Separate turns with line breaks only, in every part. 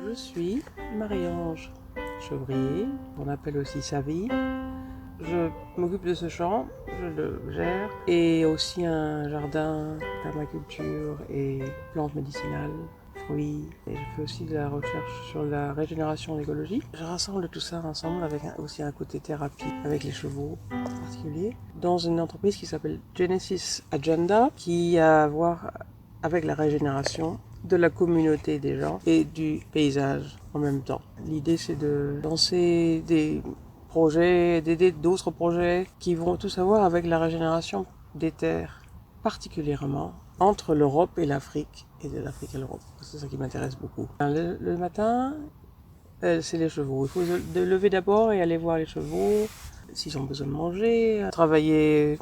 Je suis Marie-Ange Chevrier, on appelle aussi Savie. Je m'occupe de ce champ, je le gère, et aussi un jardin, permaculture et plantes médicinales, fruits. Et je fais aussi de la recherche sur la régénération et l'écologie. Je rassemble tout ça ensemble avec aussi un côté thérapie avec les chevaux en particulier, dans une entreprise qui s'appelle Genesis Agenda, qui a à voir avec la régénération de la communauté des gens et du paysage en même temps. L'idée, c'est de lancer des projets, d'aider d'autres projets qui vont tous avoir avec la régénération des terres, particulièrement entre l'Europe et l'Afrique, et de l'Afrique à l'Europe. C'est ça qui m'intéresse beaucoup. Le matin, c'est les chevaux. Il faut se lever d'abord et aller voir les chevaux, s'ils ont besoin de manger, travailler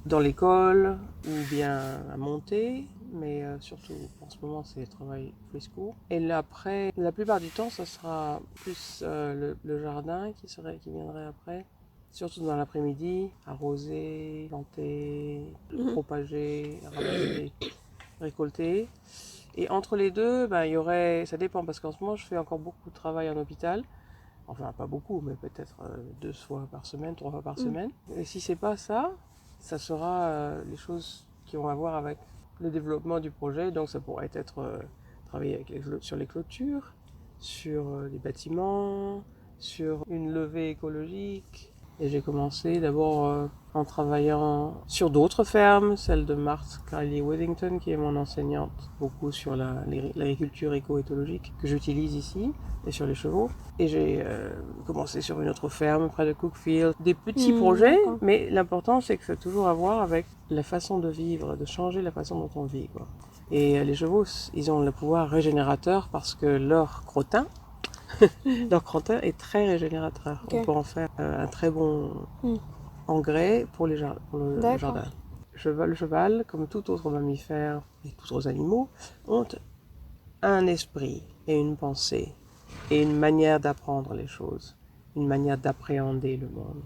dans l'école ou bien à monter, mais surtout en ce moment c'est le travail fresco. Et là, après, la plupart du temps, ça sera plus le jardin qui viendrait après, surtout dans l'après-midi, arroser, planter, propager, ramasser, récolter. Et entre les deux, ben, il y aurait, ça dépend parce qu'en ce moment je fais encore beaucoup de travail en hôpital. Enfin, pas beaucoup, mais peut-être 2 fois par semaine, 3 fois par semaine. Et si c'est pas ça, ça sera les choses qui ont à voir avec le développement du projet. Donc, ça pourrait être travailler avec sur les clôtures, sur les bâtiments, sur une levée écologique. Et j'ai commencé d'abord en travaillant sur d'autres fermes, celle de Marthe Carly Withington, qui est mon enseignante, beaucoup sur l'agriculture éco-éthologique que j'utilise ici, et sur les chevaux. Et j'ai commencé sur une autre ferme près de Cookfield. Des petits projets, mais l'important c'est que ça a toujours à voir avec la façon de vivre, de changer la façon dont on vit, quoi. Et les chevaux, ils ont le pouvoir régénérateur parce que leur crottin est très régénérateur. Okay. On peut en faire un très bon engrais pour le jardin. Le cheval, comme tout autre mammifère et tous autres animaux, ont un esprit et une pensée et une manière d'apprendre les choses, une manière d'appréhender le monde,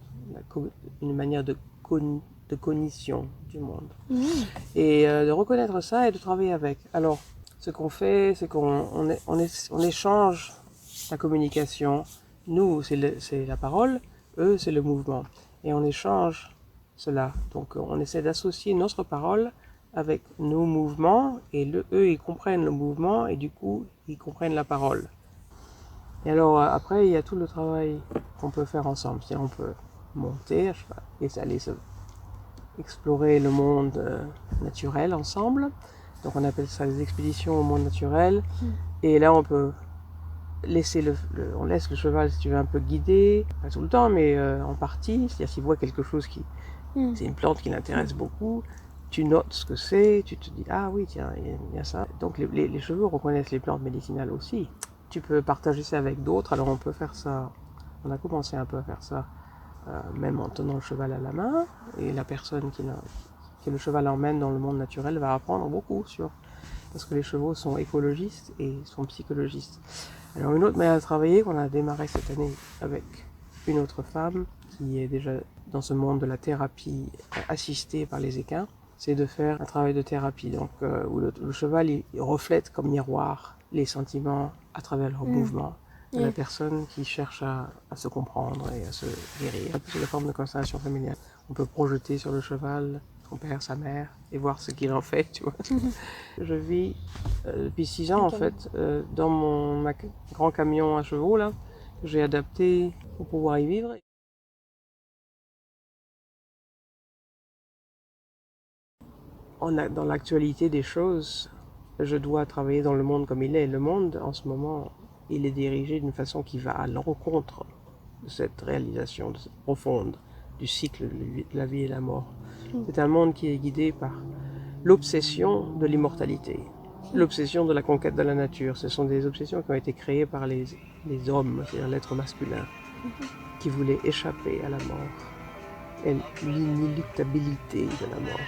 une manière de cognition du monde. Et de reconnaître ça et de travailler avec. Alors, ce qu'on fait, c'est qu'on échange la communication. Nous, c'est la parole, eux, c'est le mouvement. Et on échange cela. Donc, on essaie d'associer notre parole avec nos mouvements, et eux, ils comprennent le mouvement, et du coup, ils comprennent la parole. Et alors, après, il y a tout le travail qu'on peut faire ensemble. C'est-à-dire, on peut monter à cheval et aller explorer le monde naturel ensemble. Donc, on appelle ça des expéditions au monde naturel. Et là, on peut laisser on laisse le cheval, si tu veux, un peu guider, pas tout le temps, mais en partie. C'est-à-dire, s'il voit quelque chose c'est une plante qui l'intéresse beaucoup, tu notes ce que c'est, tu te dis, ah oui, tiens, il y a ça. Donc, les chevaux reconnaissent les plantes médicinales aussi. Tu peux partager ça avec d'autres, alors on peut faire ça, on a commencé un peu à faire ça, même en tenant le cheval à la main, et la personne que le cheval emmène dans le monde naturel va apprendre beaucoup parce que les chevaux sont écologistes et sont psychologistes. Alors une autre manière de travailler qu'on a démarré cette année avec une autre femme qui est déjà dans ce monde de la thérapie assistée par les équins, c'est de faire un travail de thérapie, donc où le cheval il reflète comme miroir les sentiments à travers leur mouvement de la personne qui cherche à se comprendre et à se guérir. C'est la forme de constellation familiale. On peut projeter sur le cheval son père, sa mère, et voir ce qu'il en fait, tu vois. Je vis depuis 6 ans, en fait, dans mon grand camion à chevaux, là, que j'ai adapté pour pouvoir y vivre. Dans l'actualité des choses, je dois travailler dans le monde comme il est. Le monde, en ce moment, il est dirigé d'une façon qui va à l'encontre de cette réalisation profonde du cycle de la vie et la mort. C'est un monde qui est guidé par l'obsession de l'immortalité, l'obsession de la conquête de la nature. Ce sont des obsessions qui ont été créées par les hommes, c'est-à-dire l'être masculin, qui voulait échapper à la mort et l'inéluctabilité de la mort.